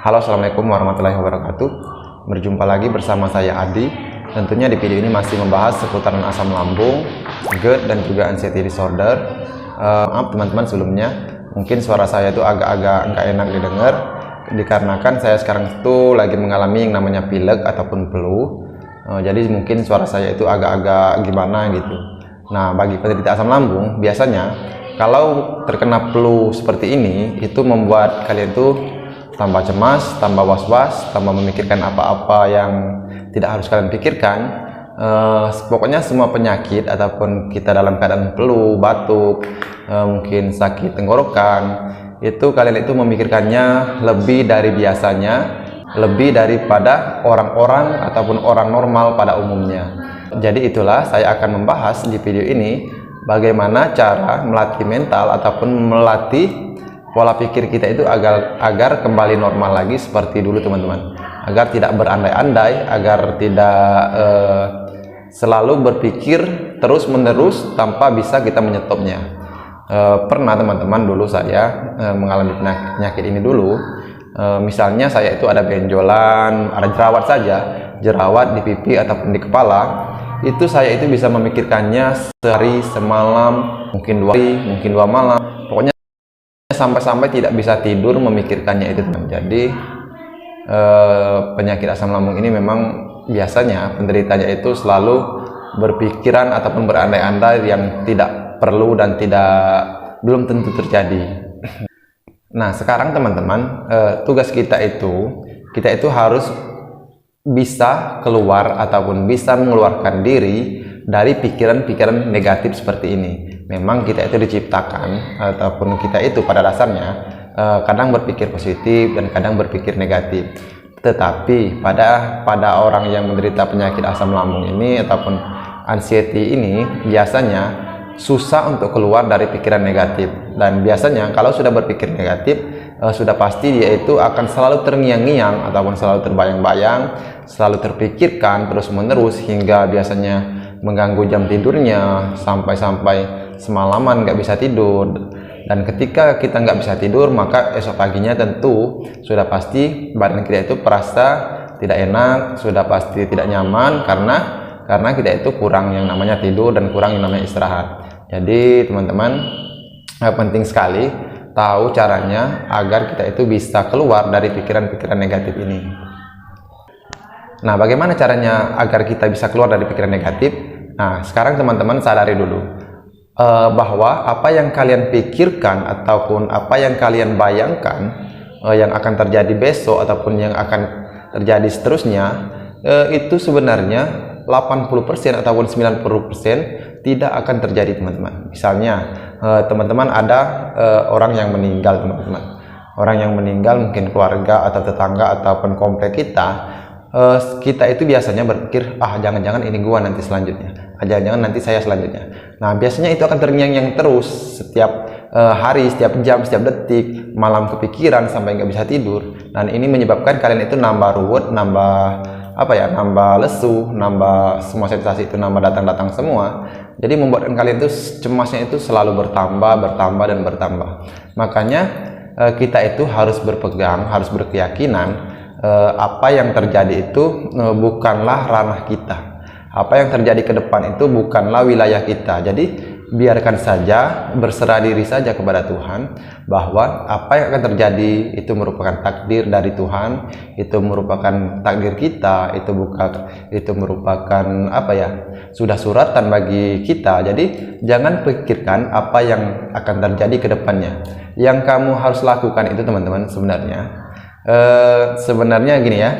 Halo, assalamualaikum warahmatullahi wabarakatuh. Berjumpa lagi bersama saya Adi. Tentunya di video ini masih membahas seputaran asam lambung, GERD dan juga anxiety disorder. Maaf teman-teman sebelumnya, mungkin suara saya itu agak-agak nggak enak didengar, dikarenakan saya sekarang itu lagi mengalami yang namanya pilek ataupun flu. Jadi mungkin suara saya itu agak-agak gimana gitu. Nah, bagi penderita asam lambung, biasanya kalau terkena flu seperti ini, itu membuat kalian tuh tambah cemas, tambah was-was, tambah memikirkan apa-apa yang tidak harus kalian pikirkan. Pokoknya semua penyakit ataupun kita dalam keadaan flu, batuk, mungkin sakit tenggorokan, itu kalian itu memikirkannya lebih dari biasanya, lebih daripada orang-orang ataupun orang normal pada umumnya. Jadi itulah saya akan membahas di video ini bagaimana cara melatih mental ataupun melatih pola pikir kita itu agar kembali normal lagi seperti dulu teman-teman, agar tidak berandai-andai, agar tidak selalu berpikir terus-menerus tanpa bisa kita menyetopnya. Pernah teman-teman dulu saya mengalami penyakit ini dulu. Misalnya saya itu ada benjolan, ada jerawat saja, jerawat di pipi ataupun di kepala, itu saya itu bisa memikirkannya sehari, semalam, mungkin 2 hari, mungkin 2 malam, pokoknya sampai-sampai tidak bisa tidur memikirkannya itu teman. Jadi penyakit asam lambung ini memang biasanya penderitanya itu selalu berpikiran ataupun berandai-andai yang tidak perlu dan belum tentu terjadi. Nah, sekarang teman-teman, tugas kita itu harus bisa keluar ataupun bisa mengeluarkan diri dari pikiran-pikiran negatif seperti ini. Memang kita itu diciptakan ataupun kita itu pada dasarnya kadang berpikir positif dan kadang berpikir negatif. Tetapi pada orang yang menderita penyakit asam lambung ini ataupun anxiety ini biasanya susah untuk keluar dari pikiran negatif. Dan biasanya kalau sudah berpikir negatif, sudah pasti dia itu akan selalu terngiang-ngiang ataupun selalu terbayang-bayang, selalu terpikirkan terus-menerus hingga biasanya mengganggu jam tidurnya, sampai semalaman nggak bisa tidur. Dan ketika kita nggak bisa tidur, maka esok paginya tentu sudah pasti badan kita itu merasa tidak enak, sudah pasti tidak nyaman karena kita itu kurang yang namanya tidur dan kurang yang namanya istirahat. Jadi teman-teman, penting sekali tahu caranya agar kita itu bisa keluar dari pikiran-pikiran negatif ini. Nah, bagaimana caranya agar kita bisa keluar dari pikiran negatif? Nah, sekarang teman-teman sadari dulu bahwa apa yang kalian pikirkan ataupun apa yang kalian bayangkan yang akan terjadi besok ataupun yang akan terjadi seterusnya, itu sebenarnya 80% ataupun 90% tidak akan terjadi teman-teman. Misalnya teman-teman ada orang yang meninggal teman-teman. Orang yang meninggal mungkin keluarga atau tetangga ataupun komplek kita itu biasanya berpikir, jangan-jangan ini gua nanti selanjutnya, jangan-jangan nanti saya selanjutnya. Nah, biasanya itu akan terngiang-ngiang terus setiap hari, setiap jam, setiap detik, malam kepikiran sampai nggak bisa tidur. Dan ini menyebabkan kalian itu nambah ruwet, nambah lesu, nambah semua sensasi itu nambah datang semua. Jadi membuatkan kalian itu cemasnya itu selalu bertambah. Makanya kita itu harus berpegang, harus berkeyakinan apa yang terjadi itu bukanlah ranah kita. Apa yang terjadi ke depan itu bukanlah wilayah kita. Jadi biarkan saja, berserah diri saja kepada Tuhan bahwa apa yang akan terjadi itu merupakan takdir dari Tuhan, itu merupakan takdir kita, itu merupakan sudah suratan bagi kita. Jadi jangan pikirkan apa yang akan terjadi ke depannya. Yang kamu harus lakukan itu teman-teman sebenarnya gini ya,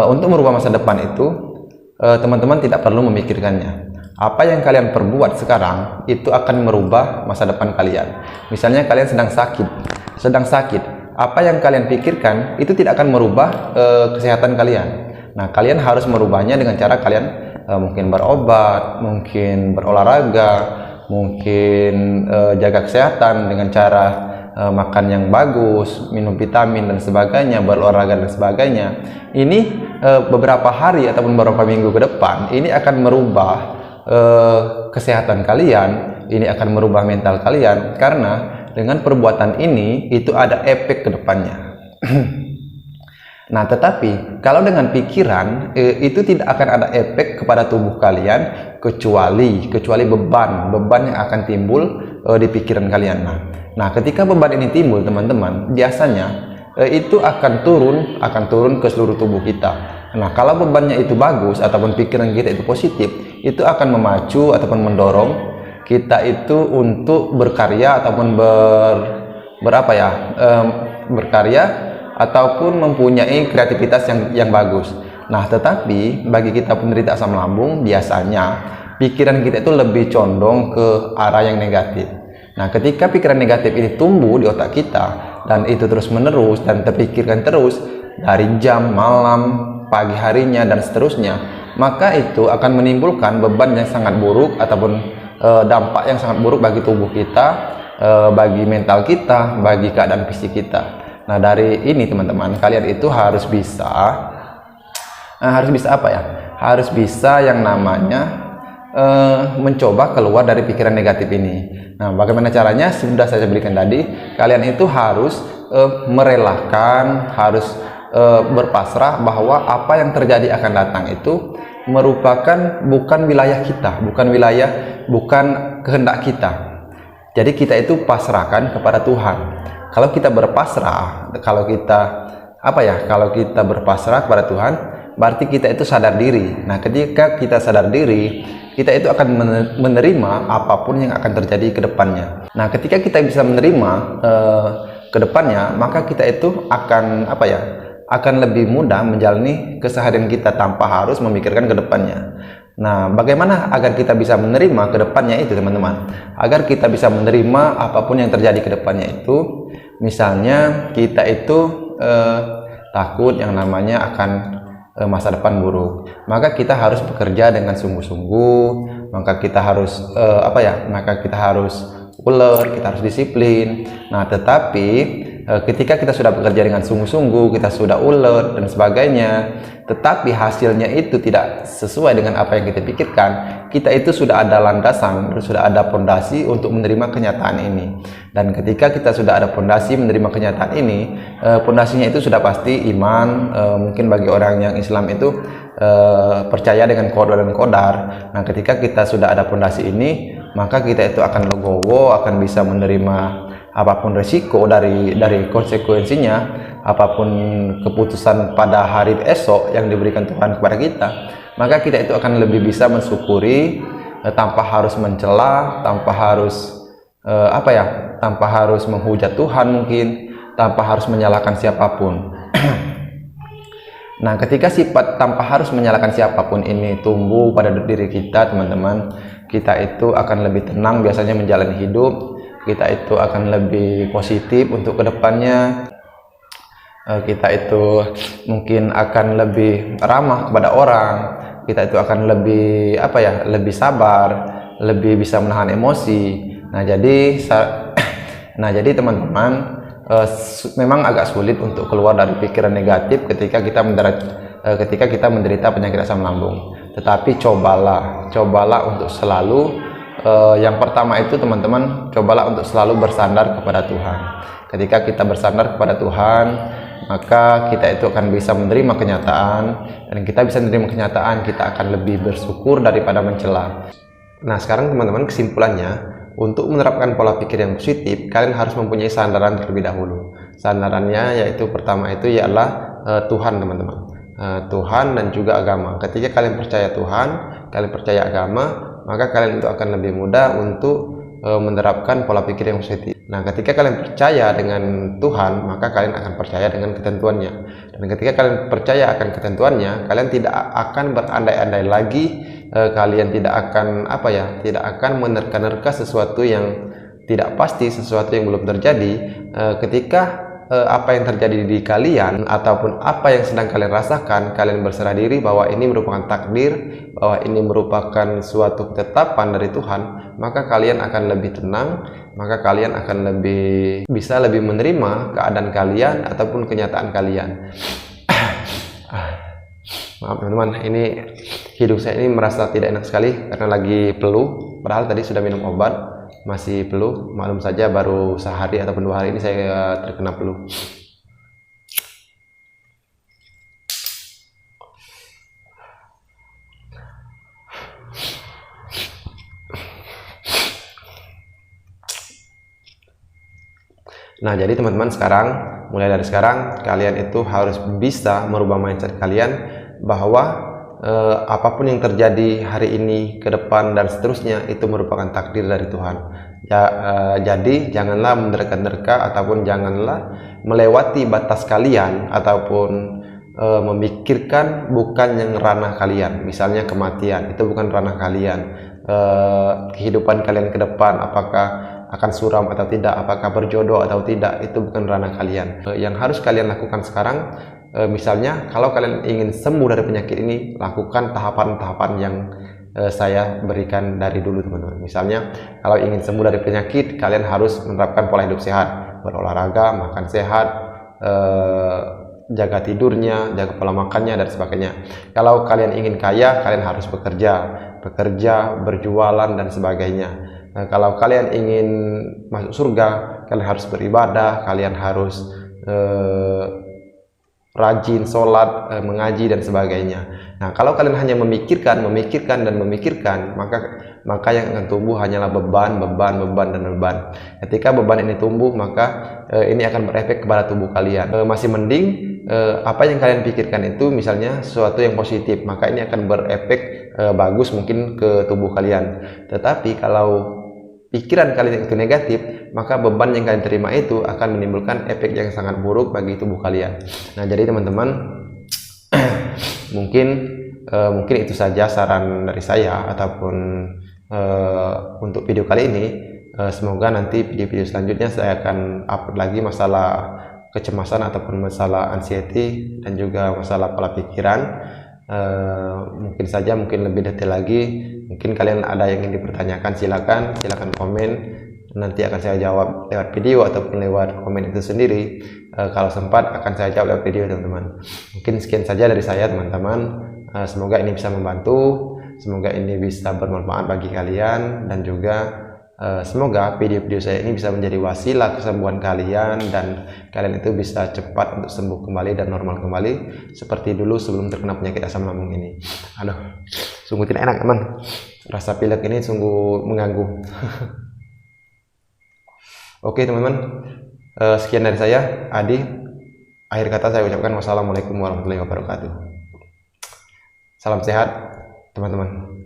untuk merubah masa depan itu teman-teman tidak perlu memikirkannya. Apa yang kalian perbuat sekarang itu akan merubah masa depan kalian. Misalnya kalian sedang sakit, apa yang kalian pikirkan itu tidak akan merubah kesehatan kalian. Nah, kalian harus merubahnya dengan cara kalian mungkin berobat, mungkin berolahraga, mungkin jaga kesehatan dengan cara makan yang bagus, minum vitamin dan sebagainya, berolahraga dan sebagainya. Ini beberapa hari ataupun beberapa minggu ke depan ini akan merubah kesehatan kalian, ini akan merubah mental kalian, karena dengan perbuatan ini itu ada efek ke depannya. Nah, tetapi kalau dengan pikiran itu tidak akan ada efek kepada tubuh kalian kecuali beban yang akan timbul di pikiran kalian. Nah, ketika beban ini timbul, teman-teman, biasanya itu akan turun ke seluruh tubuh kita. Nah, kalau bebannya itu bagus ataupun pikiran kita itu positif, itu akan memacu ataupun mendorong kita itu untuk berkarya ataupun berkarya ataupun mempunyai kreativitas yang bagus. Nah, tetapi bagi kita penderita asam lambung, biasanya pikiran kita itu lebih condong ke arah yang negatif. Nah, ketika pikiran negatif ini tumbuh di otak kita dan itu terus menerus dan terpikirkan terus dari jam, malam, pagi harinya dan seterusnya, maka itu akan menimbulkan beban yang sangat buruk ataupun dampak yang sangat buruk bagi tubuh kita, bagi mental kita, bagi keadaan fisik kita. Nah, dari ini teman-teman, kalian itu harus bisa Harus bisa yang namanya mencoba keluar dari pikiran negatif ini. Nah, bagaimana caranya? Sudah saya berikan tadi. Kalian itu harus merelakan, harus berpasrah bahwa apa yang terjadi akan datang itu merupakan bukan wilayah kita, bukan kehendak kita. Jadi kita itu pasrahkan kepada Tuhan. Kalau kita berpasrah, kalau kita berpasrah kepada Tuhan, berarti kita itu sadar diri. Nah, ketika kita sadar diri, kita itu akan menerima apapun yang akan terjadi ke depannya. Nah, ketika kita bisa menerima ke depannya, maka kita itu akan lebih mudah menjalani keseharian kita tanpa harus memikirkan ke depannya. Nah, bagaimana agar kita bisa menerima ke depannya itu, teman-teman? Agar kita bisa menerima apapun yang terjadi ke depannya itu, misalnya kita itu takut yang namanya akan masa depan buruk, maka kita harus bekerja dengan sungguh-sungguh, maka kita harus ulet, kita harus disiplin. Nah, tetapi ketika kita sudah bekerja dengan sungguh-sungguh, kita sudah ulet dan sebagainya, tetapi hasilnya itu tidak sesuai dengan apa yang kita pikirkan, kita itu sudah ada landasan, sudah ada fondasi untuk menerima kenyataan ini. Dan ketika kita sudah ada fondasi menerima kenyataan ini, fondasinya itu sudah pasti iman. Mungkin bagi orang yang Islam itu percaya dengan qada dan qadar. Nah, ketika kita sudah ada fondasi ini, maka kita itu akan legowo, akan bisa menerima apapun resiko dari konsekuensinya, apapun keputusan pada hari esok yang diberikan Tuhan kepada kita, maka kita itu akan lebih bisa mensyukuri tanpa harus mencela, tanpa harus menghujat Tuhan, mungkin tanpa harus menyalahkan siapapun. Nah, ketika sifat tanpa harus menyalahkan siapapun ini tumbuh pada diri kita, teman-teman, kita itu akan lebih tenang biasanya menjalani hidup. Kita itu akan lebih positif untuk kedepannya. Kita itu mungkin akan lebih ramah kepada orang. Kita itu akan lebih sabar, lebih bisa menahan emosi. Nah, jadi teman-teman, memang agak sulit untuk keluar dari pikiran negatif ketika kita menderita penyakit asam lambung. Tetapi cobalah untuk selalu yang pertama itu, teman-teman, cobalah untuk selalu bersandar kepada Tuhan. Ketika kita bersandar kepada Tuhan, maka kita itu akan bisa menerima kenyataan, dan kita bisa menerima kenyataan, kita akan lebih bersyukur daripada mencela. Nah, sekarang teman-teman, kesimpulannya, untuk menerapkan pola pikir yang positif, kalian harus mempunyai sandaran terlebih dahulu. Sandarannya yaitu pertama itu ialah Tuhan, teman-teman. Tuhan dan juga agama. Ketika kalian percaya Tuhan, kalian percaya agama, maka kalian itu akan lebih mudah untuk menerapkan pola pikir yang positif. Nah, ketika kalian percaya dengan Tuhan, maka kalian akan percaya dengan ketentuannya. Dan ketika kalian percaya akan ketentuannya, kalian tidak akan berandai-andai lagi, kalian tidak akan menerka-nerka sesuatu yang tidak pasti, sesuatu yang belum terjadi. Ketika apa yang terjadi di kalian ataupun apa yang sedang kalian rasakan, kalian berserah diri bahwa ini merupakan takdir, bahwa ini merupakan suatu ketetapan dari Tuhan, maka kalian akan lebih tenang, maka kalian akan bisa lebih menerima keadaan kalian ataupun kenyataan kalian. Maaf teman-teman, ini hidup saya ini merasa tidak enak sekali karena lagi flu, padahal tadi sudah minum obat, masih flu. Maklum saja, baru sehari ataupun 2 hari ini saya terkena flu. Nah, jadi teman-teman sekarang, mulai dari sekarang kalian itu harus bisa merubah mindset kalian bahwa apapun yang terjadi hari ini, ke depan dan seterusnya itu merupakan takdir dari Tuhan. Jadi janganlah menerka-nerka ataupun janganlah melewati batas kalian ataupun memikirkan bukan yang ranah kalian. Misalnya kematian itu bukan ranah kalian. Kehidupan kalian ke depan apakah akan suram atau tidak, apakah berjodoh atau tidak, itu bukan ranah kalian. Yang harus kalian lakukan sekarang, misalnya kalau kalian ingin sembuh dari penyakit ini, lakukan tahapan-tahapan yang saya berikan dari dulu teman-teman. Misalnya kalau ingin sembuh dari penyakit, kalian harus menerapkan pola hidup sehat, berolahraga, makan sehat, jaga tidurnya, jaga pola makannya dan sebagainya. Kalau kalian ingin kaya, kalian harus bekerja, berjualan dan sebagainya. Kalau kalian ingin masuk surga, kalian harus beribadah, kalian harus rajin sholat, mengaji dan sebagainya. Nah, kalau kalian hanya memikirkan, maka yang akan tumbuh hanyalah beban dan beban. Ketika beban ini tumbuh, maka ini akan berefek kepada tubuh kalian. Masih mending apa yang kalian pikirkan itu misalnya sesuatu yang positif, maka ini akan berefek bagus mungkin ke tubuh kalian. Tetapi kalau pikiran kalian itu negatif, maka beban yang kalian terima itu akan menimbulkan efek yang sangat buruk bagi tubuh kalian. Nah, jadi teman-teman mungkin itu saja saran dari saya ataupun untuk video kali ini. Semoga nanti video-video selanjutnya saya akan upload lagi masalah kecemasan ataupun masalah anxiety dan juga masalah pola pikiran. Mungkin lebih detail lagi. Mungkin kalian ada yang ingin dipertanyakan, silakan komen, nanti akan saya jawab lewat video ataupun lewat komen itu sendiri. Kalau sempat akan saya jawab lewat video teman-teman. Mungkin sekian saja dari saya teman-teman. Semoga ini bisa membantu, semoga ini bisa bermanfaat bagi kalian, dan juga semoga video-video saya ini bisa menjadi wasilah kesembuhan kalian dan kalian itu bisa cepat untuk sembuh kembali dan normal kembali seperti dulu sebelum terkena penyakit asam lambung ini. Aduh, sungguh tidak enak teman, rasa pilek ini sungguh mengganggu. Oke teman-teman, sekian dari saya Adi. Akhir kata saya ucapkan wassalamualaikum warahmatullahi wabarakatuh. Salam sehat teman-teman.